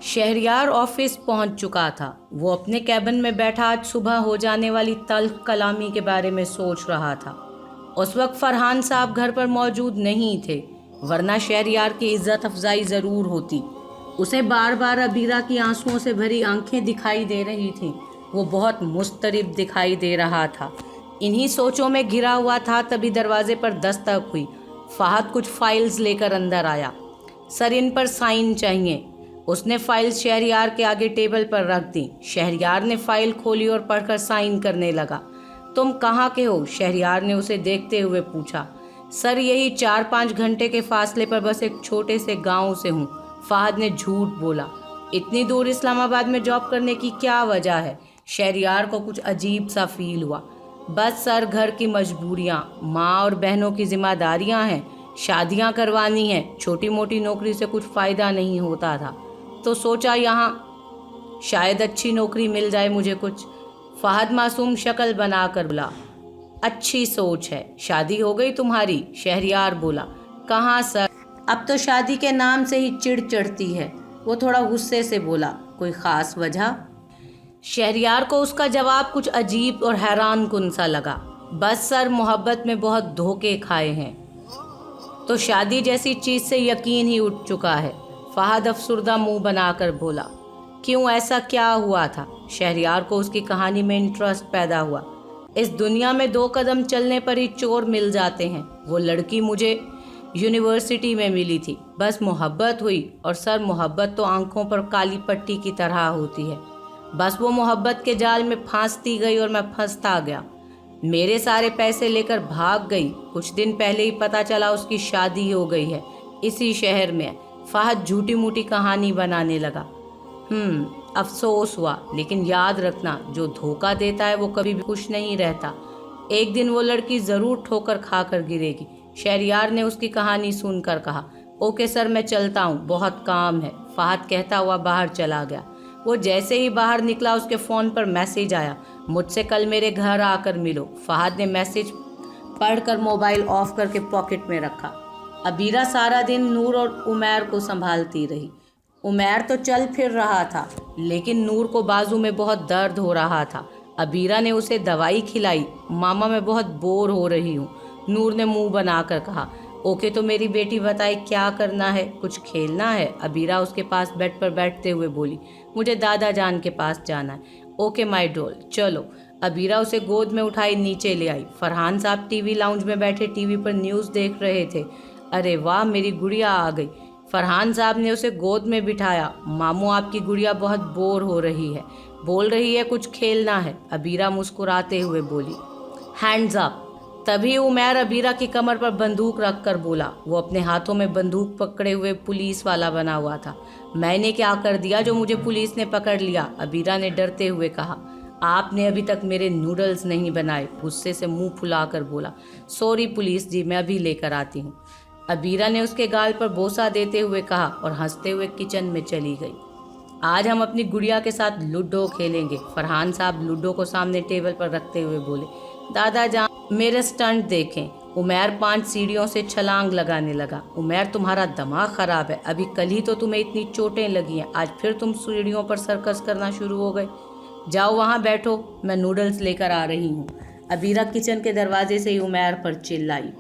Shahryar office پہنچ چکا تھا۔ وہ اپنے کیبن میں بیٹھا آج صبح ہو جانے والی تلخ کلامی کے بارے میں سوچ رہا تھا۔ اس وقت فرحان صاحب گھر پر موجود نہیں تھے، ورنہ شہریار کی عزت افزائی ضرور ہوتی۔ اسے بار بار عبیرہ کی آنسوؤں سے بھری آنکھیں دکھائی دے رہی تھیں۔ وہ بہت مضطرب دکھائی دے رہا تھا۔ انہی سوچوں میں گھرا ہوا تھا، تبھی دروازے پر دستک ہوئی۔ فہد کچھ فائلز لے کر اندر آیا۔ سر، ان پر سائن چاہیے۔ اس نے فائلز شہریار کے آگے ٹیبل پر رکھ دیں۔ شہریار نے فائل کھولی اور پڑھ کر سائن کرنے لگا۔ تم کہاں کے ہو؟ شہریار نے اسے دیکھتے ہوئے پوچھا۔ سر، یہی 4-5 گھنٹے کے فاصلے پر بس ایک چھوٹے سے گاؤں سے ہوں۔ فہد نے جھوٹ بولا۔ اتنی دور اسلام آباد میں جاب کرنے کی کیا وجہ ہے؟ شہریار کو کچھ عجیب سا فیل ہوا۔ بس سر، گھر کی مجبوریاں، ماں اور بہنوں کی ذمہ داریاں ہیں، شادیاں کروانی ہیں۔ چھوٹی موٹی نوکری سے کچھ فائدہ نہیں ہوتا تھا، تو سوچا یہاں شاید اچھی نوکری مل جائے مجھے کچھ۔ فہد معصوم شکل بنا کر بولا۔ اچھی سوچ ہے۔ شادی ہو گئی تمہاری؟ شہریار بولا۔ کہاں سر، اب تو شادی کے نام سے ہی چڑ چڑھتی ہے۔ وہ تھوڑا غصے سے بولا۔ کوئی خاص وجہ؟ شہریار کو اس کا جواب کچھ عجیب اور حیران کن سا لگا۔ بس سر، محبت میں بہت دھوکے کھائے ہیں، تو شادی جیسی چیز سے یقین ہی اٹھ چکا ہے۔ فہد افسردہ منہ بنا کر بولا۔ کیوں، ایسا کیا ہوا تھا؟ شہریار کو اس کی کہانی میں انٹرسٹ پیدا ہوا۔ اس دنیا میں 2 قدم چلنے پر ہی چور مل جاتے ہیں۔ وہ لڑکی مجھے یونیورسٹی میں ملی تھی، بس محبت ہوئی، اور سر، محبت تو آنکھوں پر کالی پٹی کی طرح ہوتی ہے۔ بس وہ محبت کے جال میں پھانستی گئی اور میں پھنستا گیا۔ میرے سارے پیسے لے کر بھاگ گئی۔ کچھ دن پہلے ہی پتہ چلا اس کی شادی ہو گئی ہے، اسی شہر میں۔ فہد جھوٹی موٹی کہانی بنانے لگا۔ افسوس ہوا، لیکن یاد رکھنا، جو دھوکہ دیتا ہے وہ کبھی بھی خوش نہیں رہتا۔ ایک دن وہ لڑکی ضرور ٹھوکر کھا کر گرے گی۔ شہریار نے اس کی کہانی سن کر کہا۔ اوکے سر، میں چلتا ہوں، بہت کام ہے۔ فہد کہتا ہوا باہر چلا گیا۔ وہ جیسے ہی باہر نکلا، اس کے فون پر میسج آیا۔ مجھ سے کل میرے گھر آ کر ملو۔ فہد نے میسج پڑھ کر موبائل آف کر کے پاکٹ میں رکھا۔ عبیرہ سارا دن نور اور عمیر کو سنبھالتی رہی۔ عمیر تو چل پھر رہا تھا، لیکن نور کو بازو میں بہت درد ہو رہا تھا۔ عبیرہ نے اسے دوائی کھلائی۔ ماما، میں بہت بور ہو رہی ہوں، نور نے منہ بنا کر کہا۔ اوکے، تو میری بیٹی بتائے کیا کرنا ہے؟ کچھ کھیلنا ہے؟ عبیرہ اس کے پاس بیڈ پر بیٹھتے ہوئے بولی۔ مجھے دادا جان کے پاس جانا ہے۔ اوکے مائی ڈول، چلو۔ عبیرہ اسے گود میں اٹھائی نیچے لے آئی۔ فرحان صاحب ٹی وی لاؤنج میں بیٹھے ٹی وی پر نیوز دیکھ رہے تھے۔ ارے واہ، میری گڑیا آ گئی۔ فرحان صاحب نے اسے گود میں بٹھایا۔ ماموں، آپ کی گڑیا بہت بور ہو رہی ہے، بول رہی ہے کچھ کھیلنا ہے۔ عبیرہ مسکراتے ہوئے بولی۔ ہینڈز اپ۔ تبھی عمیر عبیرہ کی کمر پر بندوق رکھ کر بولا۔ وہ اپنے ہاتھوں میں بندوق پکڑے ہوئے پولیس والا بنا ہوا تھا۔ میں نے کیا کر دیا جو مجھے پولیس نے پکڑ لیا؟ عبیرہ نے ڈرتے ہوئے کہا۔ آپ نے ابھی تک میرے نوڈلز نہیں بنائے، غصے سے منہ پھلا کر بولا۔ سوری پولیس جی، میں ابھی لے کر آتی ہوں۔ عبیرہ نے اس کے گال پر بوسہ دیتے ہوئے کہا اور ہنستے ہوئے کچن میں چلی گئی۔ آج ہم اپنی گڑیا کے ساتھ لوڈو کھیلیں گے، فرحان صاحب لوڈو کو سامنے ٹیبل پر رکھتے ہوئے بولے۔ دادا جان، میرے سٹنٹ دیکھیں۔ عمیر 5 سیڑھیوں سے چھلانگ لگانے لگا۔ عمیر، تمہارا دماغ خراب ہے؟ ابھی کل ہی تو تمہیں اتنی چوٹیں لگی ہیں، آج پھر تم سیڑھیوں پر سرکس کرنا شروع ہو گئے۔ جاؤ وہاں بیٹھو، میں نوڈلز لے کر آ رہی ہوں۔ عبیرہ کچن کے دروازے سے ہی عمیر پر چلائی۔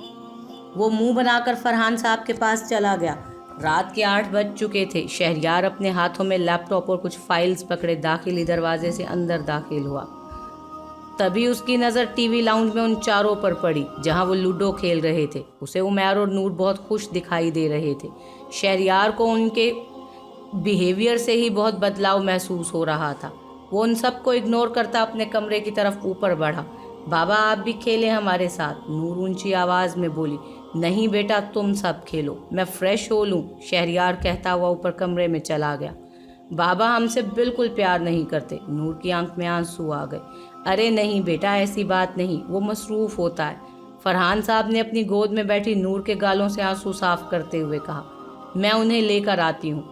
وہ منہ بنا کر فرحان صاحب کے پاس چلا گیا۔ رات کے 8 بج چکے تھے۔ شہریار اپنے ہاتھوں میں لیپ ٹاپ اور کچھ فائلز پکڑے داخلی دروازے سے اندر داخل ہوا۔ تبھی اس کی نظر ٹی وی لاؤنج میں ان چاروں پر پڑی جہاں وہ لوڈو کھیل رہے تھے۔ اسے عمیر اور نور بہت خوش دکھائی دے رہے تھے۔ شہریار کو ان کے بیہیویئر سے ہی بہت بدلاؤ محسوس ہو رہا تھا۔ وہ ان سب کو اگنور کرتا اپنے کمرے کی طرف اوپر بڑھا۔ بابا، آپ بھی کھیلیں ہمارے ساتھ، نور اونچی آواز میں بولی۔ نہیں بیٹا، تم سب کھیلو، میں فریش ہو لوں، شہریار کہتا ہوا اوپر کمرے میں چلا گیا۔ بابا ہم سے بالکل پیار نہیں کرتے، نور کی آنکھ میں آنسو آ گئے۔ ارے نہیں بیٹا، ایسی بات نہیں، وہ مصروف ہوتا ہے، فرحان صاحب نے اپنی گود میں بیٹھی نور کے گالوں سے آنسو صاف کرتے ہوئے کہا۔ میں انہیں لے کر آتی ہوں۔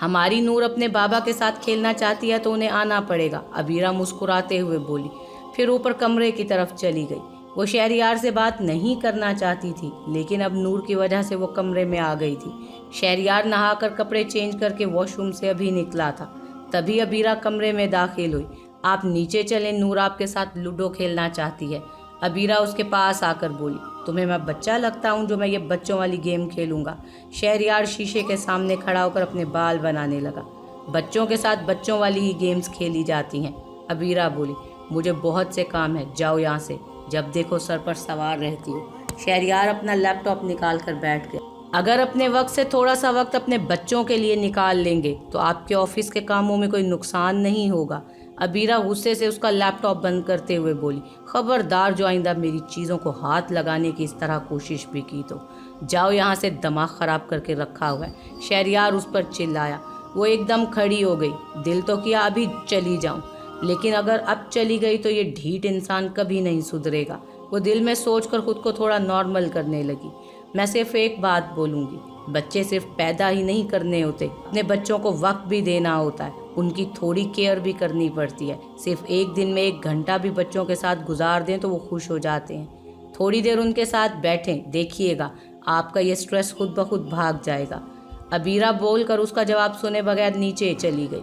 ہماری نور اپنے بابا کے ساتھ کھیلنا چاہتی ہے تو انہیں آنا پڑے گا، عبیرہ مسکراتے ہوئے بولی، پھر اوپر کمرے کی طرف چلی گئی۔ وہ شہریار سے بات نہیں کرنا چاہتی تھی، لیکن اب نور کی وجہ سے وہ کمرے میں آ گئی تھی۔ شہریار نہا کر کپڑے چینج کر کے واش روم سے ابھی نکلا تھا، تبھی عبیرہ کمرے میں داخل ہوئی۔ آپ نیچے چلیں، نور آپ کے ساتھ لوڈو کھیلنا چاہتی ہے۔ عبیرہ اس کے پاس آ کر بولی، تمہیں میں بچہ لگتا ہوں جو میں یہ بچوں والی گیم کھیلوں گا؟ شہریار شیشے کے سامنے کھڑا ہو کر اپنے بال بنانے لگا۔ بچوں کے ساتھ بچوں والی ہی گیمز کھیلی جاتی ہیں۔ عبیرہ بولی، مجھے بہت سے کام ہے، جاؤ یہاں سے، جب دیکھو سر پر سوار رہتی ہو۔ شہریار اپنا لیپ ٹاپ نکال کر بیٹھ گیا۔ اگر اپنے وقت سے تھوڑا سا وقت اپنے بچوں کے لیے نکال لیں گے تو آپ کے آفس کے کاموں میں کوئی نقصان نہیں ہوگا۔ عبیرہ غصے سے اس کا لیپ ٹاپ بند کرتے ہوئے بولی، خبردار جو آئندہ میری چیزوں کو ہاتھ لگانے کی اس طرح کوشش بھی کی تو جاؤ یہاں سے، دماغ خراب کر کے رکھا ہوا ہے۔ شہریار اس پر چلایا۔ وہ ایک دم کھڑی ہو گئی۔ دل تو کیا ابھی چلی جاؤں، لیکن اگر اب چلی گئی تو یہ ڈھیٹ انسان کبھی نہیں سدھرے گا۔ وہ دل میں سوچ کر خود کو تھوڑا نارمل کرنے لگی۔ میں صرف ایک بات بولوں گی، بچے صرف پیدا ہی نہیں کرنے ہوتے، اپنے بچوں کو وقت بھی دینا ہوتا ہے، ان کی تھوڑی کیئر بھی کرنی پڑتی ہے۔ صرف ایک دن میں 1 گھنٹہ بھی بچوں کے ساتھ گزار دیں تو وہ خوش ہو جاتے ہیں۔ تھوڑی دیر ان کے ساتھ بیٹھیں، دیکھیے گا آپ کا یہ سٹریس خود بخود بھاگ جائے گا۔ عبیرہ بول کر اس کا جواب سنے بغیر نیچے چلی گئی۔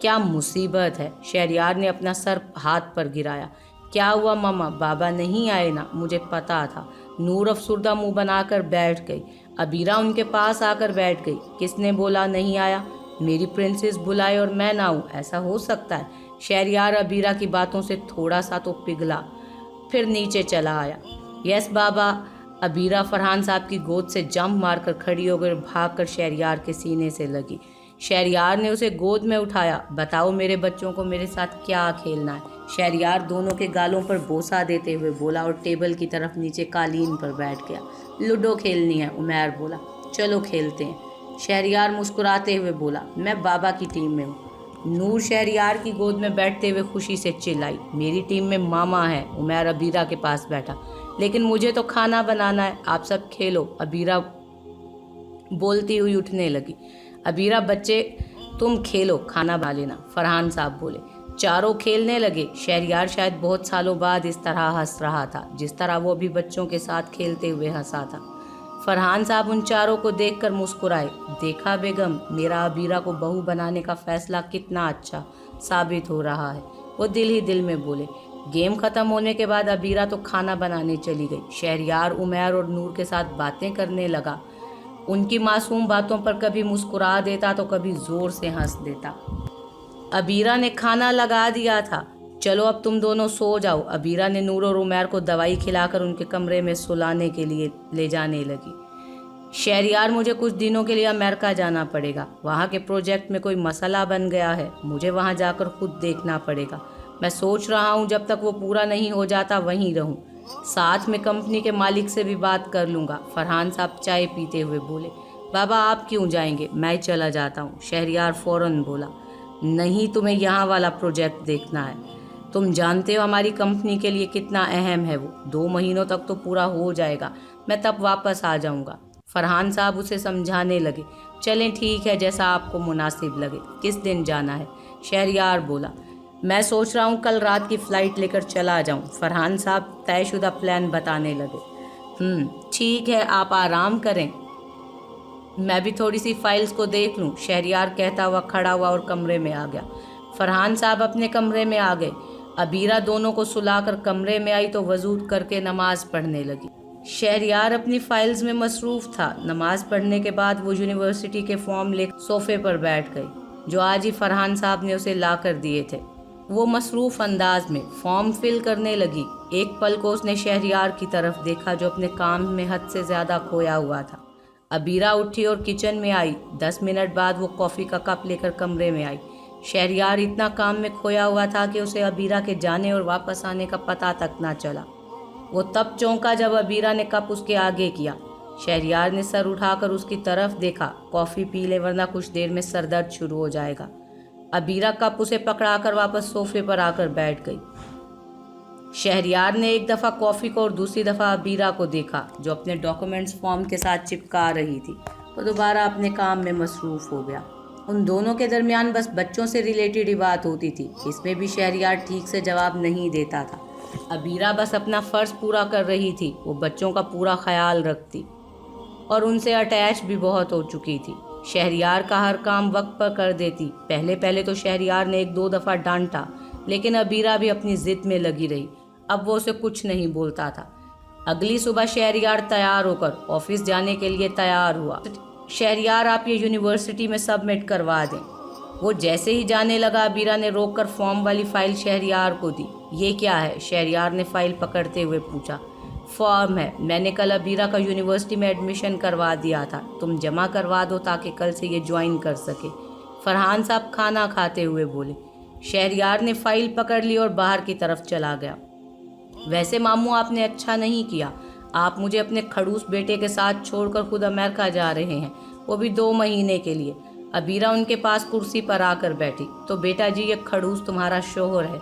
کیا مصیبت ہے؟ شہریار نے اپنا سر ہاتھ پر گرایا۔ کیا ہوا ماما، بابا نہیں آئے نا؟ مجھے پتا تھا۔ نور افسردہ منہ بنا کر بیٹھ گئی۔ عبیرہ ان کے پاس آ کر بیٹھ گئی۔ کس نے بولا نہیں آیا؟ میری پرنسس بلائے اور میں نہ آؤں، ایسا ہو سکتا ہے؟ شہریار عبیرہ کی باتوں سے تھوڑا سا تو پگھلا، پھر نیچے چلا آیا۔ یس بابا۔ عبیرہ فرحان صاحب کی گود سے جمپ مار کر کھڑی ہو کر بھاگ کر شہریار کے سینے سے لگی۔ شہریار نے اسے گود میں اٹھایا۔ بتاؤ میرے بچوں کو میرے ساتھ کیا کھیلنا ہے؟ شہریار دونوں کے گالوں پر بوسہ دیتے ہوئے بولا اور ٹیبل کی طرف نیچے قالین پر بیٹھ گیا۔ لوڈو کھیلنی ہے، عمیر بولا۔ چلو کھیلتے ہیں۔ شہریار مسکراتے ہوئے بولا، میں بابا کی ٹیم میں ہوں۔ نور شہریار کی گود میں بیٹھتے ہوئے خوشی سے چلائی، میری ٹیم میں ماما ہے۔ عمیر عبیرہ کے پاس بیٹھا، لیکن مجھے تو کھانا بنانا ہے، آپ سب کھیلو۔ عبیرہ بولتی ہوئی اٹھنے لگی۔ عبیرہ بچے تم کھیلو، کھانا بنا لینا، فرحان صاحب بولے۔ چاروں کھیلنے لگے۔ شہریار شاید بہت سالوں بعد اس طرح ہنس رہا تھا جس طرح وہ ابھی بچوں کے ساتھ کھیلتے ہوئے ہنسا تھا۔ فرحان صاحب ان چاروں کو دیکھ کر مسکرائے۔ دیکھا بیگم، میرا عبیرہ کو بہو بنانے کا فیصلہ کتنا اچھا ثابت ہو رہا ہے، وہ دل ہی دل میں بولے۔ گیم ختم ہونے کے بعد عبیرہ تو کھانا بنانے چلی گئی۔ شہریار عمیر اور نور کے ساتھ باتیں کرنے لگا۔ ان کی معصوم باتوں پر کبھی مسکرا دیتا تو کبھی زور سے ہنس دیتا۔ عبیرہ نے کھانا لگا دیا تھا۔ چلو اب تم دونوں سو جاؤ۔ عبیرہ نے نور اور عمیر کو دوائی کھلا کر ان کے کمرے میں سلانے کے لیے لے جانے لگی۔ شہریار، مجھے کچھ دنوں کے لیے امریکہ جانا پڑے گا، وہاں کے پروجیکٹ میں کوئی مسئلہ بن گیا ہے، مجھے وہاں جا کر خود دیکھنا پڑے گا۔ میں سوچ رہا ہوں جب تک وہ پورا نہیں ہو جاتا وہیں رہوں، ساتھ میں کمپنی کے مالک سے بھی بات کر لوں گا۔ فرحان صاحب چائے پیتے ہوئے بولے۔ بابا آپ کیوں جائیں گے؟ میں چلا جاتا ہوں۔ شہریار فوراً بولا، نہیں، تمہیں یہاں والا پروجیکٹ دیکھنا ہے، تم جانتے ہو ہماری کمپنی کے لیے کتنا اہم ہے وہ، 2 مہینوں تک تو پورا ہو جائے گا، میں تب واپس آ جاؤں گا۔ فرحان صاحب اسے سمجھانے لگے۔ چلیں ٹھیک ہے، جیسا آپ کو مناسب لگے۔ کس دن جانا ہے؟ شہریار بولا، میں سوچ رہا ہوں کل رات کی فلائٹ لے کر چلا جاؤں۔ فرحان صاحب طے شدہ پلان بتانے لگے۔ ٹھیک ہے، آپ آرام کریں، میں بھی تھوڑی سی فائلز کو دیکھ لوں، شہریار کہتا ہوا کھڑا ہوا اور کمرے میں آ گیا۔ فرحان صاحب اپنے کمرے میں آ گئے۔ عبیرہ دونوں کو سلا کر کمرے میں آئی تو وضو کر کے نماز پڑھنے لگی۔ شہریار اپنی فائلز میں مصروف تھا۔ نماز پڑھنے کے بعد وہ یونیورسٹی کے فارم لے صوفے پر بیٹھ گئی جو آج ہی فرحان صاحب نے اسے لا کر دیے تھے۔ وہ مصروف انداز میں فارم فل کرنے لگی۔ ایک پل کو اس نے شہریار کی طرف دیکھا جو اپنے کام میں حد سے زیادہ کھویا ہوا تھا۔ عبیرہ اٹھی اور کچن میں آئی۔ 10 منٹ بعد وہ کافی کا کپ لے کر کمرے میں آئی۔ شہریار اتنا کام میں کھویا ہوا تھا کہ اسے عبیرہ کے جانے اور واپس آنے کا پتہ تک نہ چلا۔ وہ تب چونکا جب عبیرہ نے کپ اس کے آگے کیا۔ شہریار نے سر اٹھا کر اس کی طرف دیکھا، کافی پی لے ورنہ کچھ دیر میں سر درد شروع ہو جائے گا۔ عبیرہ کپ اسے پکڑا کر واپس صوفے پر آ کر بیٹھ گئی۔ شہریار نے ایک دفعہ کافی کو اور دوسری دفعہ عبیرہ کو دیکھا جو اپنے ڈاکومنٹس فارم کے ساتھ چپکا رہی تھی۔ وہ دوبارہ اپنے کام میں مصروف ہو گیا۔ ان دونوں کے درمیان بس بچوں سے ریلیٹڈ ہی بات ہوتی تھی، اس میں بھی شہریار ٹھیک سے جواب نہیں دیتا تھا۔ अबीरा बस अपना फ़र्ज़ पूरा कर रही थी, वो बच्चों का पूरा ख्याल रखती और उनसे अटैच भी बहुत हो चुकी थी। शहरियार का हर काम वक्त पर कर देती। पहले पहले तो शहरियार ने 1-2 दफ़ा डांटा, लेकिन अबीरा भी अपनी ज़िद में लगी रही। अब वो उसे कुछ नहीं बोलता था। अगली सुबह शहरियार तैयार होकर ऑफिस जाने के लिए तैयार हुआ। शहरियार, आप ये यूनिवर्सिटी में सबमिट करवा दें। वो जैसे ही जाने लगा, अबीरा ने रोककर फॉर्म वाली फ़ाइल शहरियार को दी। ये क्या है? शहरियार ने फ़ाइल पकड़ते हुए पूछा। फॉर्म है, मैंने कल अबीरा का यूनिवर्सिटी में एडमिशन करवा दिया था, तुम जमा करवा दो ताकि कल से ये ज्वाइन कर सके। फरहान साहब खाना खाते हुए बोले। शहरियार ने फ़ाइल पकड़ ली और बाहर की तरफ चला गया। वैसे मामू, आपने अच्छा नहीं किया। आप मुझे अपने खड़ूस बेटे के साथ छोड़कर खुद अमेरिका जा रहे हैं, वो भी 2 महीने के लिए। अबीरा उनके पास कुर्सी पर आकर बैठी। तो बेटा जी, ये खड़ूस तुम्हारा शोहर है।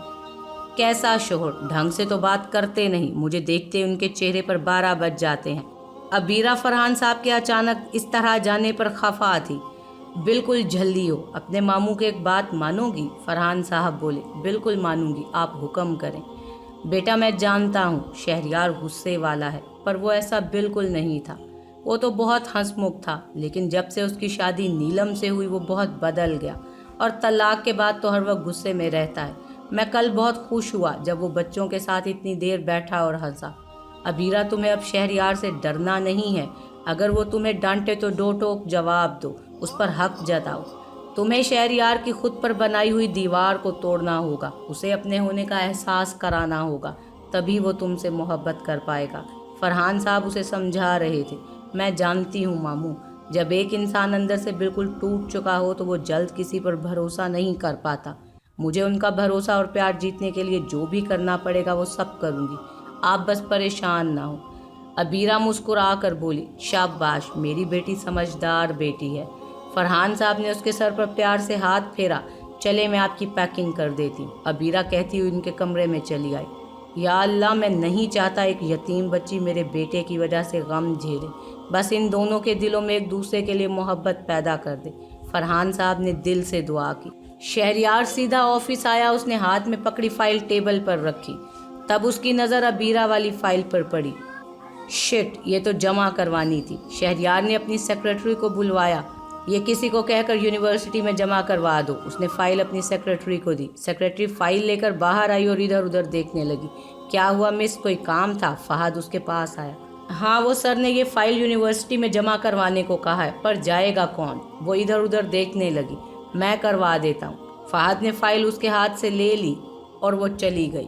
कैसा शोहर? ढंग से तो बात करते नहीं, मुझे देखते ही उनके चेहरे पर 12 बज जाते हैं। अबीरा फरहान साहब के अचानक इस तरह जाने पर खफा थी। बिल्कुल झल्ली हो, अपने मामू की एक बात मानोगी? फरहान साहब बोले। बिल्कुल मानूंगी, आप हुक्म करें। बेटा, मैं जानता हूँ शहरियार गुस्से वाला है, पर वो ऐसा बिल्कुल नहीं था। वो तो बहुत हंसमुख था, लेकिन जब से उसकी शादी नीलम से हुई वो बहुत बदल गया और तलाक के बाद तो हर वक्त गुस्से में रहता है। मैं कल बहुत खुश हुआ जब वो बच्चों के साथ इतनी देर बैठा और हंसा। अबीरा, तुम्हें अब शहरियार से डरना नहीं है। अगर वो तुम्हें डांटे तो दो टोक जवाब दो, उस पर हक जताओ। तुम्हें शहरियार की खुद पर बनाई हुई दीवार को तोड़ना होगा, उसे अपने होने का एहसास कराना होगा, तभी वो तुमसे मोहब्बत कर पाएगा। फरहान साहब उसे समझा रहे थे। मैं जानती हूँ मामू, जब एक इंसान अंदर से बिल्कुल टूट चुका हो तो वो जल्द किसी पर भरोसा नहीं कर पाता। मुझे उनका भरोसा और प्यार जीतने के लिए जो भी करना पड़ेगा वो सब करूँगी, आप बस परेशान ना हो। अबीरा मुस्कुरा कर बोली। शाबाश, मेरी बेटी समझदार बेटी है। फरहान साहब ने उसके सर पर प्यार से हाथ फेरा। चले, मैं आपकी पैकिंग कर देती हूँ। अबीरा कहती हुई उनके कमरे में चली आई। या अल्लाह, मैं नहीं चाहता एक यतीम बच्ची मेरे बेटे की वजह से गम झेले। बस इन दोनों के दिलों में एक दूसरे के लिए मोहब्बत पैदा कर दे। फरहान साहब ने दिल से दुआ की। शहरियार सीधा ऑफिस आया। उसने हाथ में पकड़ी फाइल टेबल पर रखी। तब उसकी नज़र अबीरा वाली फाइल पर पड़ी। शिट, ये तो जमा करवानी थी। शहरियार ने अपनी सेक्रेटरी को बुलवाया। ये किसी को कहकर यूनिवर्सिटी में जमा करवा दो। उसने फाइल अपनी सेक्रेटरी को दी। सेक्रेटरी फाइल लेकर बाहर आई और इधर उधर देखने लगी। क्या हुआ मिस, कोई काम था? फहद उसके पास आया। हाँ, वो सर ने ये फाइल यूनिवर्सिटी में जमा करवाने को कहा है, पर जाएगा कौन? वो इधर उधर देखने लगी। मैं करवा देता हूँ। फहद ने फाइल उसके हाथ से ले ली और वो चली गई।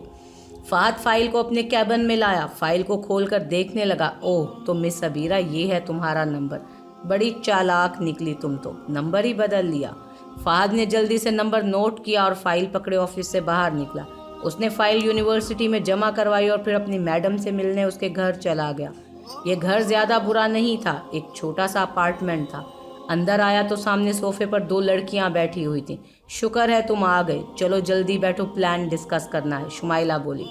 फहद फाइल को अपने कैबिन में लाया। फाइल को खोलकर देखने लगा। ओह, तो मिस अबीरा, ये है तुम्हारा नंबर। बड़ी चालाक निकली तुम तो, नंबर ही बदल लिया। फहद ने जल्दी से नंबर नोट किया और फाइल पकड़े ऑफिस से बाहर निकला। उसने फाइल यूनिवर्सिटी में जमा करवाई और फिर अपनी मैडम से मिलने उसके घर चला गया। ये घर ज़्यादा बुरा नहीं था, एक छोटा सा अपार्टमेंट था। अंदर आया तो सामने सोफे पर 2 लड़कियां बैठी हुई थीं। शुक्र है तुम आ गए, चलो जल्दी बैठो, प्लान डिस्कस करना है, शुमाइला बोली।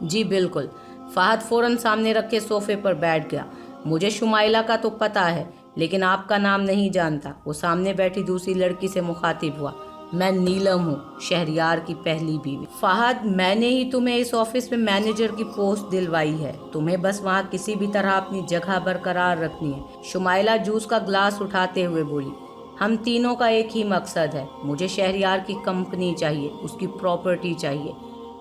जी बिल्कुल। फहद फ़ौरन सामने रखे सोफे पर बैठ गया। मुझे शुमाइला का तो पता है, लेकिन आपका नाम नहीं जानता। वो सामने बैठी दूसरी लड़की से मुखातिब हुआ। मैं नीलम हूँ, शहरियार की पहली बीवी। फहद, मैंने ही तुम्हें इस ऑफिस में मैनेजर की पोस्ट दिलवाई है। तुम्हें बस वहाँ किसी भी तरह अपनी जगह बरकरार रखनी है। शुमाइला जूस का ग्लास उठाते हुए बोली। हम तीनों का एक ही मकसद है, मुझे शहरियार की कंपनी चाहिए, उसकी प्रॉपर्टी चाहिए।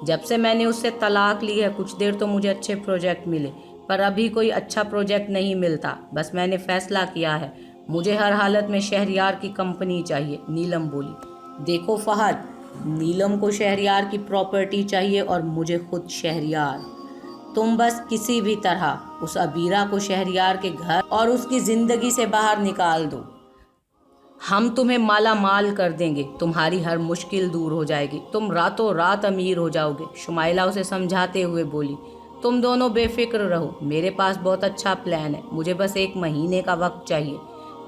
जब से मैंने उससे तलाक ली है, कुछ देर तो मुझे अच्छे प्रोजेक्ट मिले, पर अभी कोई अच्छा प्रोजेक्ट नहीं मिलता। बस मैंने फैसला किया है, मुझे हर हालत में शहरियार की कंपनी चाहिए। नीलम बोली। देखो फहद, नीलम को शहरियार की प्रॉपर्टी चाहिए और मुझे खुद शहरियार। तुम बस किसी भी तरह उस अबीरा को शहरियार के घर और उसकी ज़िंदगी से बाहर निकाल दो। हम तुम्हें माला माल कर देंगे, तुम्हारी हर मुश्किल दूर हो जाएगी, तुम रातों रात अमीर हो जाओगे। शुमाइला उसे समझाते हुए बोली। तुम दोनों बेफिक्र रहो, मेरे पास बहुत अच्छा प्लान है। मुझे बस 1 महीने का वक्त चाहिए,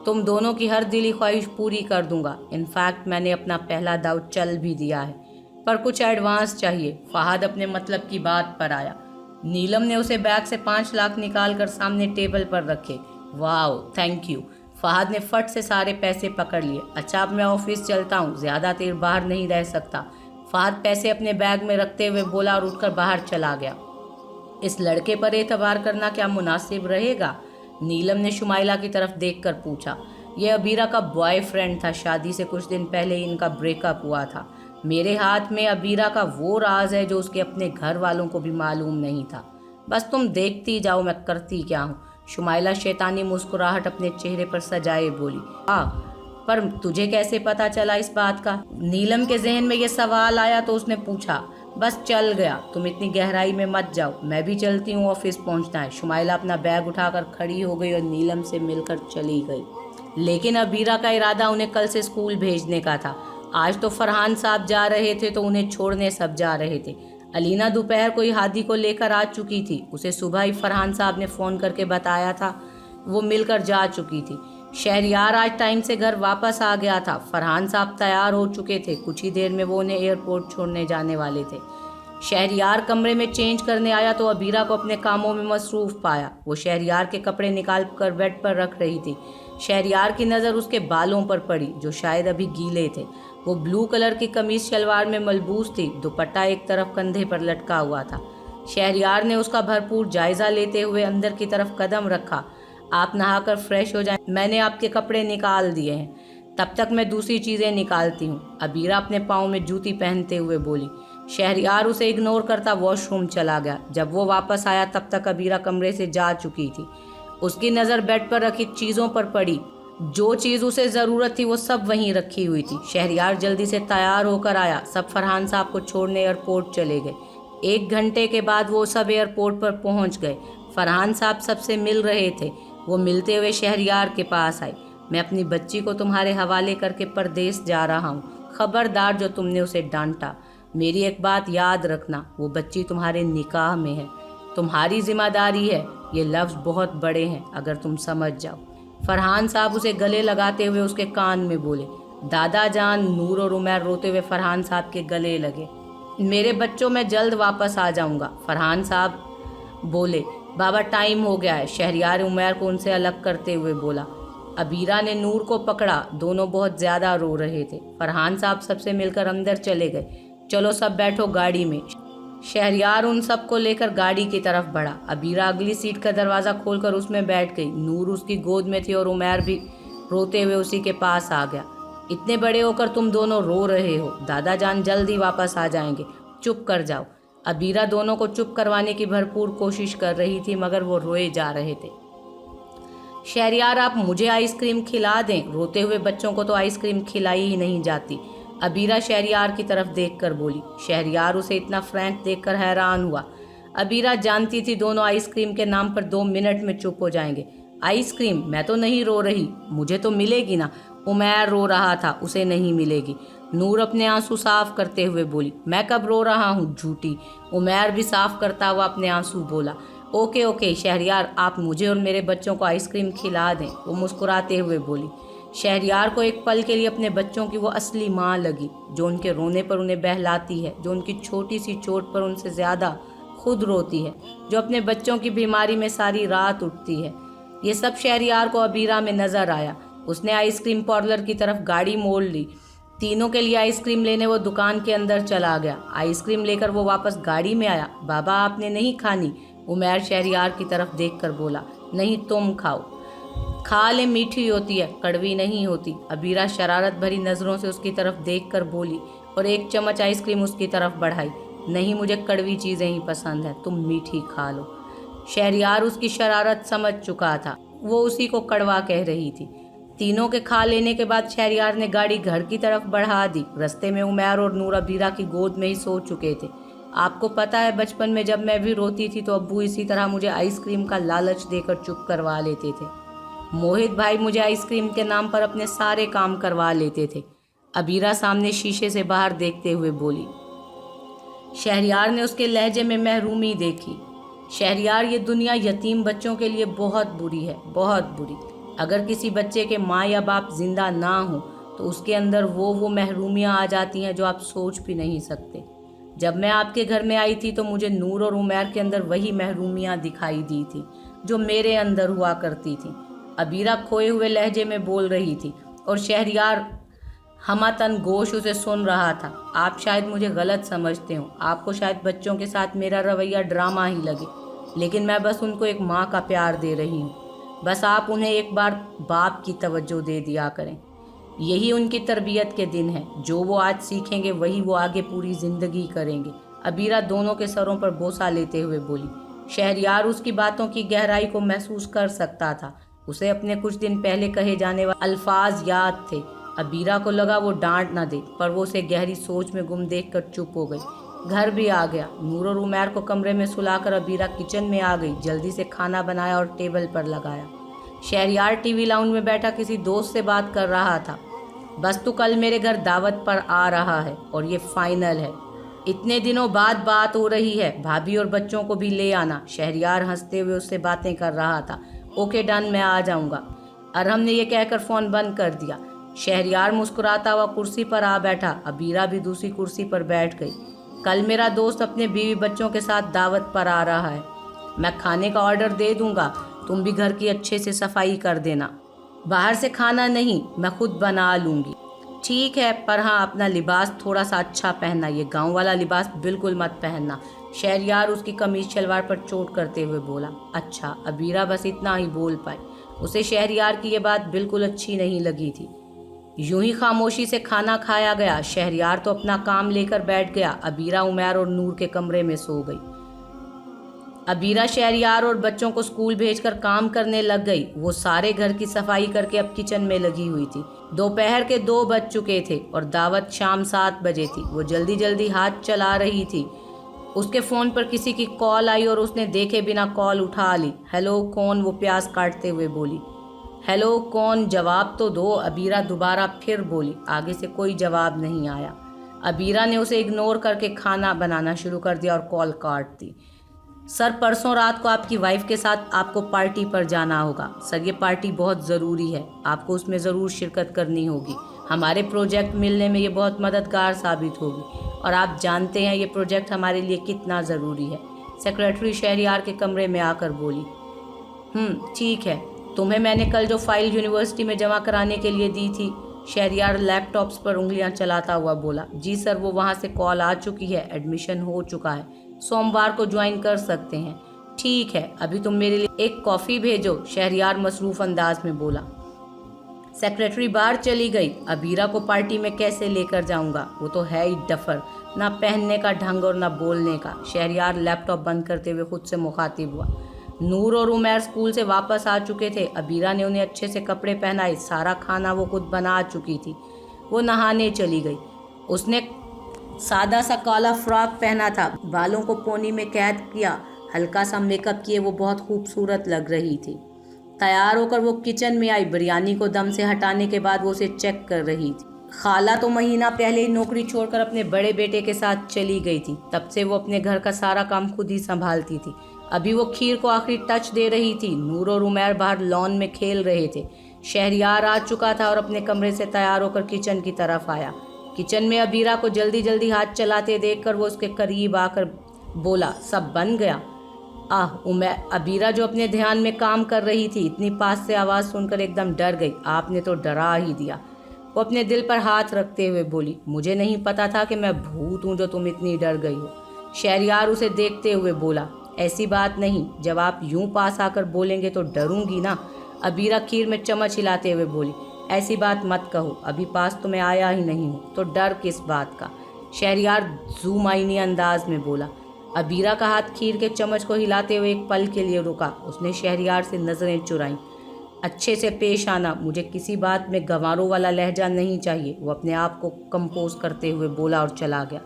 तुम दोनों की हर दिली ख्वाहिश पूरी कर दूंगा। इनफैक्ट मैंने अपना पहला दाव चल भी दिया है, पर कुछ एडवांस चाहिए। फहद अपने मतलब की बात पर आया। नीलम ने उसे बैग से 5 लाख निकाल कर सामने टेबल पर रखे। वाह, थैंक यू। फहद ने फट से सारे पैसे पकड़ लिए। अच्छा, अब मैं ऑफिस चलता हूँ, ज़्यादा देर बाहर नहीं रह सकता। फहद पैसे अपने बैग में रखते हुए बोला और उठकर बाहर चला गया। इस लड़के पर एतबार करना क्या मुनासिब रहेगा? नीलम ने शुमाइला की तरफ देखकर पूछा। यह अबीरा का बॉयफ्रेंड था, शादी से कुछ दिन पहले ही इनका ब्रेकअप हुआ था। मेरे हाथ में अबीरा का वो राज है जो उसके अपने घर वालों को भी मालूम नहीं था। बस तुम देखती जाओ मैं करती क्या हूँ। शुमाइला शैतानी मुस्कुराहट अपने चेहरे पर सजाए बोली। पर तुझे कैसे पता चला इस बात का? नीलम के जहन में यह सवाल आया तो उसने पूछा। बस चल गया, तुम इतनी गहराई में मत जाओ, मैं भी चलती हूँ, ऑफिस पहुँचना है। शुमाइला अपना बैग उठाकर खड़ी हो गई और नीलम से मिलकर चली गई। लेकिन अबीरा का इरादा उन्हें कल से स्कूल भेजने का था। आज तो फरहान साहब जा रहे थे तो उन्हें छोड़ने सब जा रहे थे। अलीना दोपहर को ही हादी को लेकर आ चुकी थी। उसे सुबह ही फरहान साहब ने फ़ोन करके बताया था, वो मिलकर जा चुकी थी। शहरियार आज टाइम से घर वापस आ गया था। फरहान साहब तैयार हो चुके थे, कुछ ही देर में वो उन्हें एयरपोर्ट छोड़ने जाने वाले थे। शहरियार कमरे में चेंज करने आया तो अबीरा को अपने कामों में मसरूफ़ पाया। वो शहरियार के कपड़े निकाल कर बेड पर रख रही थी। शहरियार की नज़र उसके बालों पर पड़ी जो शायद अभी गीले थे। वो ब्लू कलर की कमीज शलवार में मलबूस थी, दुपट्टा एक तरफ कंधे पर लटका हुआ था। शहरियार ने उसका भरपूर जायज़ा लेते हुए अंदर की तरफ कदम रखा। आप नहाकर फ्रेश हो जाएं, मैंने आपके कपड़े निकाल दिए हैं, तब तक मैं दूसरी चीज़ें निकालती हूँ। अबीरा अपने पाँव में जूती पहनते हुए बोली। शहरियार उसे इग्नोर करता वॉशरूम चला गया। जब वो वापस आया तब तक अबीरा कमरे से जा चुकी थी। उसकी नज़र बेड पर रखी चीज़ों पर पड़ी। जो चीज़ उसे ज़रूरत थी वो सब वहीं रखी हुई थी। शहरियार जल्दी से तैयार होकर आया। सब फरहान साहब को छोड़ने एयरपोर्ट चले गए। 1 घंटे के बाद वो सब एयरपोर्ट पर पहुंच गए। फरहान साहब सबसे मिल रहे थे। वो मिलते हुए शहरियार के पास आए। मैं अपनी बच्ची को तुम्हारे हवाले करके परदेश जा रहा हूँ। खबरदार जो तुमने उसे डांटा। मेरी एक बात याद रखना, वो बच्ची तुम्हारे निकाह में है, तुम्हारी जिम्मेदारी है। ये लफ्ज़ बहुत बड़े हैं, अगर तुम समझ जाओ। फरहान साहब उसे गले लगाते हुए उसके कान में बोले। दादा जान, नूर और उमैर रोते हुए फरहान साहब के गले लगे। मेरे बच्चों, मैं जल्द वापस आ जाऊंगा, फरहान साहब बोले। बाबा टाइम हो गया है, शहरियार उमैर को उनसे अलग करते हुए बोला। अबीरा ने नूर को पकड़ा, दोनों बहुत ज़्यादा रो रहे थे। फरहान साहब सबसे मिलकर अंदर चले गए। चलो सब बैठो गाड़ी में। शहरियार उन सबको लेकर गाड़ी की तरफ बढ़ा। अबीरा अगली सीट का दरवाज़ा खोलकर उसमें बैठ गई। नूर उसकी गोद में थी और उमैर भी रोते हुए उसी के पास आ गया। इतने बड़े होकर तुम दोनों रो रहे हो, दादा जान जल्द ही वापस आ जाएंगे, चुप कर जाओ। अबीरा दोनों को चुप करवाने की भरपूर कोशिश कर रही थी मगर वो रोए जा रहे थे। शहरियार, आप मुझे आइसक्रीम खिला दें, रोते हुए बच्चों को तो आइसक्रीम खिलाई ही नहीं जाती, अबीरा शहरियार की तरफ देखकर बोली। शहरियार उसे इतना फ्रैंक देखकर हैरान हुआ। अबीरा जानती थी दोनों आइसक्रीम के नाम पर 2 मिनट में चुप हो जाएंगे। आइसक्रीम? मैं तो नहीं रो रही, मुझे तो मिलेगी ना। उमैर रो रहा था, उसे नहीं मिलेगी। नूर अपने आंसू साफ करते हुए बोली। मैं कब रो रहा हूँ, झूठी। उमैर भी साफ करता हुआ अपने आंसू बोला। ओके ओके शहरियार, आप मुझे और मेरे बच्चों को आइसक्रीम खिला दें, वो मुस्कुराते हुए बोली। शहरियार को एक पल के लिए अपने बच्चों की वो असली माँ लगी, जो उनके रोने पर उन्हें बहलाती है, जो उनकी छोटी सी चोट पर उनसे ज़्यादा खुद रोती है, जो अपने बच्चों की बीमारी में सारी रात उठती है। ये सब शहरियार को अबीरा में नज़र आया। उसने आइसक्रीम पार्लर की तरफ गाड़ी मोड़ ली। तीनों के लिए आइसक्रीम लेने वो दुकान के अंदर चला गया। आइसक्रीम लेकर वो वापस गाड़ी में आया। बाबा आपने नहीं खानी, उमैर शहरियार की तरफ देखकर बोला। नहीं तुम खाओ। खा ले, मीठी होती है, कड़वी नहीं होती। अबीरा शरारत भरी नज़रों से उसकी तरफ देखकर बोली और 1 चम्मच आइसक्रीम उसकी तरफ बढ़ाई। नहीं, मुझे कड़वी चीज़ें ही पसंद है, तुम मीठी खा लो। शहरियार उसकी शरारत समझ चुका था, वो उसी को कड़वा कह रही थी। तीनों के खा लेने के बाद शहरियार ने गाड़ी घर की तरफ बढ़ा दी। रास्ते में उमैर और नूर अबीरा की गोद में ही सो चुके थे। आपको पता है, बचपन में जब मैं भी रोती थी तो अब्बू इसी तरह मुझे आइसक्रीम का लालच देकर चुप करवा लेते थे। मोहित भाई मुझे आइसक्रीम के नाम पर अपने सारे काम करवा लेते थे। अबीरा सामने शीशे से बाहर देखते हुए बोली। शहरियार ने उसके लहजे में महरूमी देखी। शहरियार, ये दुनिया यतीम बच्चों के लिए बहुत बुरी है, बहुत बुरी। अगर किसी बच्चे के माँ या बाप जिंदा ना हो तो उसके अंदर वो महरूमियाँ आ जाती हैं जो आप सोच भी नहीं सकते। जब मैं आपके घर में आई थी तो मुझे नूर और उमैर के अंदर वही महरूमियाँ दिखाई दी थी जो मेरे अंदर हुआ करती थी। अबीरा खोए हुए लहजे में बोल रही थी और शहरियार हमा तन गोश उसे सुन रहा था। आप शायद मुझे गलत समझते हो, आपको शायद बच्चों के साथ मेरा रवैया ड्रामा ही लगे, लेकिन मैं बस उनको एक माँ का प्यार दे रही हूँ। बस आप उन्हें एक बार बाप की तवज्जो दे दिया करें। यही उनकी तरबियत के दिन है। जो वो आज सीखेंगे वही वो आगे पूरी ज़िंदगी करेंगे। अबीरा दोनों के सरों पर बोसा लेते हुए बोली। शहरयार उसकी बातों की गहराई को महसूस कर सकता था। उसे अपने कुछ दिन पहले कहे जाने वाले अल्फाज याद थे। अबीरा को लगा वो डांट ना दे, पर वो उसे गहरी सोच में गुम देखकर चुप हो गई। घर भी आ गया। नूर और उमैर को कमरे में सुलाकर अबीरा किचन में आ गई। जल्दी से खाना बनाया और टेबल पर लगाया। शहरयार टीवी लाउंज में बैठा किसी दोस्त से बात कर रहा था। बस तू कल मेरे घर दावत पर आ रहा है और ये फाइनल है। इतने दिनों बाद बात हो रही है, भाभी और बच्चों को भी ले आना। शहरयार हंसते हुए उससे बातें कर रहा था। ओके डन, मैं आ जाऊंगा। अरहम ने यह कहकर फ़ोन बंद कर दिया। शहरयार मुस्कुराता हुआ कुर्सी पर आ बैठा। अबीरा भी दूसरी कुर्सी पर बैठ गई। कल मेरा दोस्त अपने बीवी बच्चों के साथ दावत पर आ रहा है। मैं खाने का ऑर्डर दे दूंगा, तुम भी घर की अच्छे से सफाई कर देना। बाहर से खाना नहीं, मैं खुद बना लूँगी। ठीक है, पर हाँ अपना लिबास थोड़ा सा अच्छा पहनना, ये गांव वाला लिबास बिल्कुल मत पहनना। शहरयार उसकी कमीज शलवार पर चोट करते हुए बोला। अच्छा। अबीरा बस इतना ही बोल पाई। उसे शहरयार की ये बात बिल्कुल अच्छी नहीं लगी थी। यूं ही खामोशी से खाना खाया गया। शहरयार तो अपना काम लेकर बैठ गया। अबीरा उमैर और नूर के कमरे में सो गई। अबीरा शहरयार और बच्चों को स्कूल भेजकर काम करने लग गई। वो सारे घर की सफाई करके अब किचन में लगी हुई थी। दोपहर के 2 बज चुके थे और दावत शाम 7 बजे थी। वो जल्दी जल्दी हाथ चला रही थी। उसके फ़ोन पर किसी की कॉल आई और उसने देखे बिना कॉल उठा ली। हेलो, कौन? वो प्याज काटते हुए बोली। हेलो, कौन? जवाब तो दो। अबीरा दोबारा फिर बोली। आगे से कोई जवाब नहीं आया। अबीरा ने उसे इग्नोर करके खाना बनाना शुरू कर दिया और कॉल काट दी। सर, परसों रात को आपकी वाइफ के साथ आपको पार्टी पर जाना होगा। सर, ये पार्टी बहुत ज़रूरी है, आपको उसमें ज़रूर शिरकत करनी होगी। हमारे प्रोजेक्ट मिलने में ये बहुत मददगार साबित होगी और आप जानते हैं ये प्रोजेक्ट हमारे लिए कितना ज़रूरी है। सेक्रेटरी शहरयार के कमरे में आकर बोली। ठीक है। तुम्हें मैंने कल जो फाइल यूनिवर्सिटी में जमा कराने के लिए दी थी। शहरयार लैपटॉप्स पर उंगलियां चलाता हुआ बोला। जी सर, वो वहाँ से कॉल आ चुकी है, एडमिशन हो चुका है, सोमवार को ज्वाइन कर सकते हैं। ठीक है, अभी तुम मेरे लिए एक कॉफ़ी भेजो। शहरयार मसरूफ़ अंदाज में बोला। सेक्रेटरी बाहर चली गई। अबीरा को पार्टी में कैसे लेकर जाऊंगा, वो तो है ही डफर, ना पहनने का ढंग और ना बोलने का। शहरयार लैपटॉप बंद करते हुए खुद से मुखातिब हुआ। नूर और उमैर स्कूल से वापस आ चुके थे। अबीरा ने उन्हें अच्छे से कपड़े पहनाए। सारा खाना वो खुद बना चुकी थी। वो नहाने चली गई। उसने सादा सा काला फ्रॉक पहना था, बालों को पोनी में कैद किया, हल्का सा मेकअप किए वो बहुत खूबसूरत लग रही थी। तैयार होकर वो किचन में आई। बिरयानी को दम से हटाने के बाद वो उसे चेक कर रही थी। खाला तो महीना पहले ही नौकरी छोड़कर अपने बड़े बेटे के साथ चली गई थी। तब से वो अपने घर का सारा काम खुद ही संभालती थी। अभी वो खीर को आखिरी टच दे रही थी। नूर और उमैर बाहर लॉन में खेल रहे थे। शहरयार आ चुका था और अपने कमरे से तैयार होकर किचन की तरफ आया। किचन में अबीरा को जल्दी जल्दी हाथ चलाते देखकर वो उसके करीब आकर बोला, सब बन गया? उमैर। अबीरा जो अपने ध्यान में काम कर रही थी, इतनी पास से आवाज़ सुनकर एकदम डर गई। आपने तो डरा ही दिया। वो अपने दिल पर हाथ रखते हुए बोली, मुझे नहीं पता था कि मैं भूत हूँ जो तुम इतनी डर गई हो। शहरयार उसे देखते हुए बोला, ऐसी बात नहीं, जब आप यूं पास आकर बोलेंगे तो डरूंगी ना। अबीरा खीर में चम्मच हिलाते हुए बोली, ऐसी बात मत कहो, अभी पास तो मैं आया ही नहीं हूँ, तो डर किस बात का। शहरयार ज़ूमाइनी अंदाज में बोला। अबीरा का हाथ खीर के चम्मच को हिलाते हुए एक पल के लिए रुका। उसने शहरयार से नज़रें चुराईं। अच्छे से पेश आना, मुझे किसी बात में गंवारों वाला लहजा नहीं चाहिए। वो अपने आप को कंपोज करते हुए बोला और चला गया।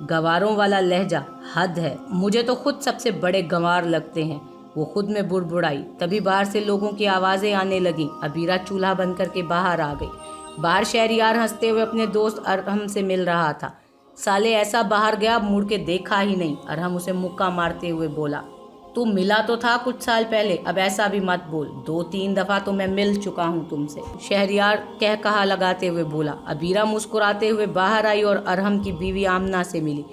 गंवारों वाला लहजा? हद है, मुझे तो खुद सबसे बड़े गंवार लगते हैं। वो खुद में बुड़बुड़ाई। तभी बाहर से लोगों की आवाज़ें आने लगीं। अबीरा चूल्हा बंद करके बाहर आ गई। बाहर शहरयार हंसते हुए अपने दोस्त अरहम से मिल रहा था। साले ऐसा बाहर गया, मुड़ के देखा ही नहीं। अरहम उसे मुक्का मारते हुए बोला, तू मिला तो था कुछ साल पहले, अब ऐसा भी मत बोल। 2-3 दफ़ा तो मैं मिल चुका हूँ तुमसे। शहरयार कह कहा लगाते हुए बोला। अबीरा मुस्कुराते हुए बाहर आई और अरहम की बीवी आमना से मिली।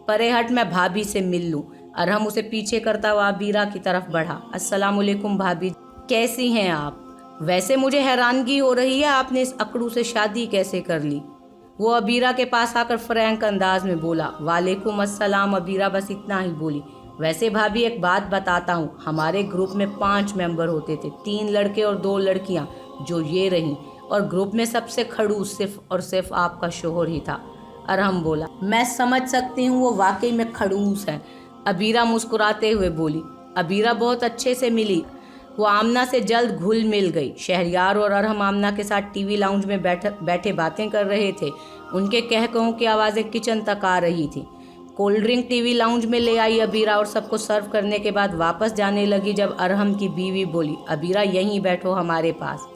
परे हट, मैं भाभी से मिल लूँ। अरहम उसे पीछे करता हुआ अबीरा की तरफ बढ़ा। अस्सलामुअलैकुम भाभी, कैसी हैं आप? वैसे मुझे हैरानगी हो रही है, आपने इस अकड़ू से शादी कैसे कर ली? वो अबीरा के पास आकर फ्रैंक अंदाज में बोला। वालेकुम अस्सलाम। अबीरा बस इतना ही बोली। वैसे भाभी एक बात बताता हूँ, हमारे ग्रुप में 5 मेंबर होते थे, 3 लड़के और 2 लड़कियाँ, जो ये रहीं, और ग्रुप में सबसे खड़ूस सिर्फ और सिर्फ आपका शोहर ही था। अरहम बोला। मैं समझ सकती हूँ, वो वाकई में खड़ूस है, अबीरा मुस्कुराते हुए बोली। अबीरा बहुत अच्छे से मिली, वो आमना से जल्द घुल मिल गई। शहरयार और अरहम आमना के साथ टीवी लाउंज में बैठे बातें कर रहे थे। उनके कहकहों की आवाज़ें किचन तक आ रही थी। कोल्ड ड्रिंक टीवी लाउंज में ले आई अबीरा और सबको सर्व करने के बाद वापस जाने लगी जब अरहम की बीवी बोली, अबीरा यहीं बैठो हमारे पास।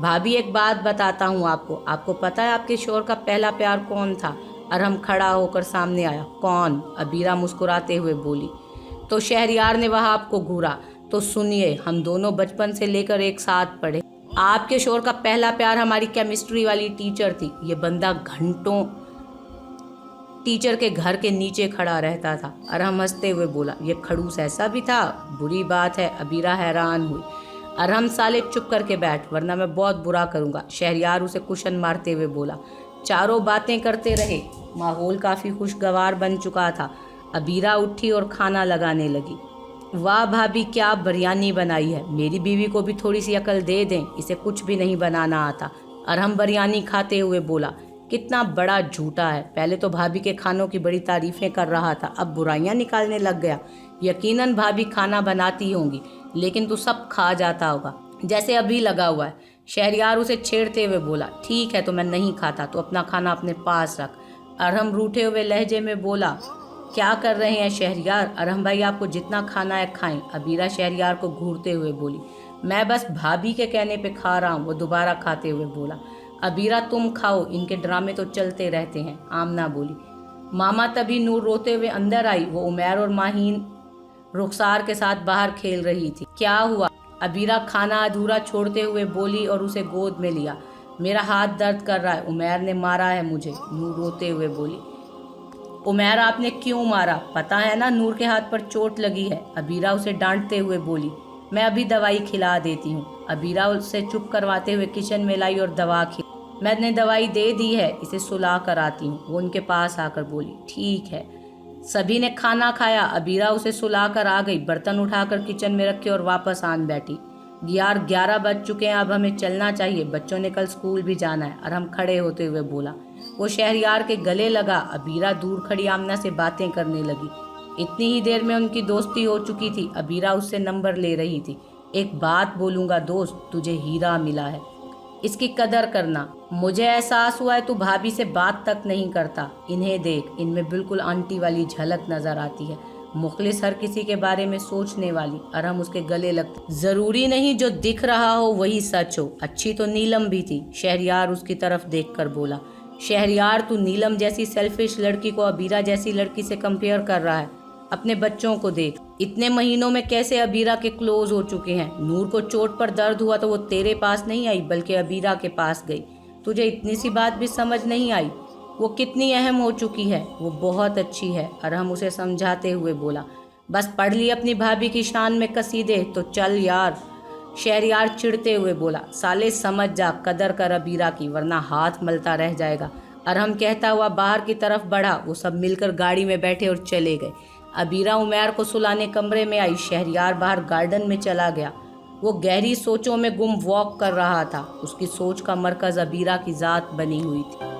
भाभी एक बात बताता हूँ आपको पता है आपके शोहर का पहला प्यार कौन था? अरहम खड़ा होकर सामने आया। कौन? अबीरा मुस्कुराते हुए बोली। तो शहरयार ने वह आपको घूरा। तो सुनिए, हम दोनों बचपन से लेकर एक साथ पढ़े। आपके शोहर का पहला प्यार हमारी केमिस्ट्री वाली टीचर थी। ये बंदा घंटों टीचर के घर के नीचे खड़ा रहता था। अरहम हंसते हुए बोला। ये खड़ूस ऐसा भी था? बुरी बात है। अबीरा हैरान हुई। अरहम साले चुप करके बैठ, वरना मैं बहुत बुरा करूँगा। शहरयार उसे कुशन मारते हुए बोला। चारों बातें करते रहे। माहौल काफ़ी खुशगवार बन चुका था। अबीरा उठी और खाना लगाने लगी। वाह भाभी, क्या बिरयानी बनाई है। मेरी बीवी को भी थोड़ी सी अकल दे दें, इसे कुछ भी नहीं बनाना आता। अरहम बिरयानी खाते हुए बोला। कितना बड़ा झूठा है, पहले तो भाभी के खानों की बड़ी तारीफ़ें कर रहा था, अब बुराइयां निकालने लग गया। यकीनन भाभी खाना बनाती होंगी, लेकिन तू सब खा जाता होगा, जैसे अभी लगा हुआ है। शहरयार उसे छेड़ते हुए बोला। ठीक है, तो मैं नहीं खाता, तो अपना खाना अपने पास रख। अरहम रूठे हुए लहजे में बोला। क्या कर रहे हैं शहरयार? अरहम भाई, आपको जितना खाना है खाएं। अबीरा शहरयार को घूरते हुए बोली। मैं बस भाभी के कहने पे खा रहा हूँ, वो दोबारा खाते हुए बोला। अबीरा तुम खाओ, इनके ड्रामे तो चलते रहते हैं। आमना बोली। मामा तभी नूर रोते हुए अंदर आई। वो उमैर और माहीन रुखसार के साथ बाहर खेल रही थी। क्या हुआ? अबीरा खाना अधूरा छोड़ते हुए बोली और उसे गोद में लिया। मेरा हाथ दर्द कर रहा है, उमैर ने मारा है मुझे, नूर रोते हुए बोली। उमैर, आपने क्यों मारा? पता है ना नूर के हाथ पर चोट लगी है। अबीरा उसे डांटते हुए बोली। मैं अभी दवाई खिला देती हूँ। अबीरा उसे चुप करवाते हुए किचन में लाई और दवा खिलाई। मैंने दवाई दे दी है, इसे सुला कर आती हूँ, वो उनके पास आकर बोली। ठीक है। सभी ने खाना खाया। अबीरा उसे सुला कर आ गई, बर्तन उठाकर किचन में रखे और वापस आन बैठी। यार 11 बज चुके हैं, अब हमें चलना चाहिए, बच्चों ने कल स्कूल भी जाना है। अरहम खड़े होते हुए बोला। वो शहरयार के गले लगा। अबीरा दूर खड़ी आमना से बातें करने लगी। इतनी ही देर में उनकी दोस्ती हो चुकी थी। अबीरा उससे नंबर ले रही थी। एक बात बोलूँगा दोस्त, तुझे हीरा मिला है, इसकी कदर करना। मुझे एहसास हुआ है तू भाभी से बात तक नहीं करता। इन्हें देख, इनमें बिल्कुल आंटी वाली झलक नजर आती है। मुखलिस हर किसी के बारे में सोचने वाली। अरहम उसके गले लगती। जरूरी नहीं जो दिख रहा हो वही सच हो। अच्छी तो नीलम भी थी। शहरयार उसकी तरफ देखकर बोला। शहरयार, तू नीलम जैसी सेल्फिश लड़की को अबीरा जैसी लड़की से कंपेयर कर रहा है। अपने बच्चों को देख, इतने महीनों में कैसे अबीरा के क्लोज हो चुके हैं। नूर को चोट पर दर्द हुआ तो वो तेरे पास नहीं आई, बल्कि अबीरा के पास गई। तुझे इतनी सी बात भी समझ नहीं आई? वो कितनी अहम हो चुकी है। वो बहुत अच्छी है। अरहम उसे समझाते हुए बोला। बस पढ़ ली अपनी भाभी की शान में कसीदे, तो चल यार। शहरयार चिढ़ते हुए बोला। साले समझ जा, कदर कर अबीरा की, वरना हाथ मलता रह जाएगा। अरहम कहता हुआ बाहर की तरफ बढ़ा। वो सब मिलकर गाड़ी में बैठे और चले गए। अबीरा उमैर को सुलाने कमरे में आई। शहरयार बाहर गार्डन में चला गया। वो गहरी सोचों में गुम वॉक कर रहा था। उसकी सोच का मरकज अबीरा की ज़ात बनी हुई थी।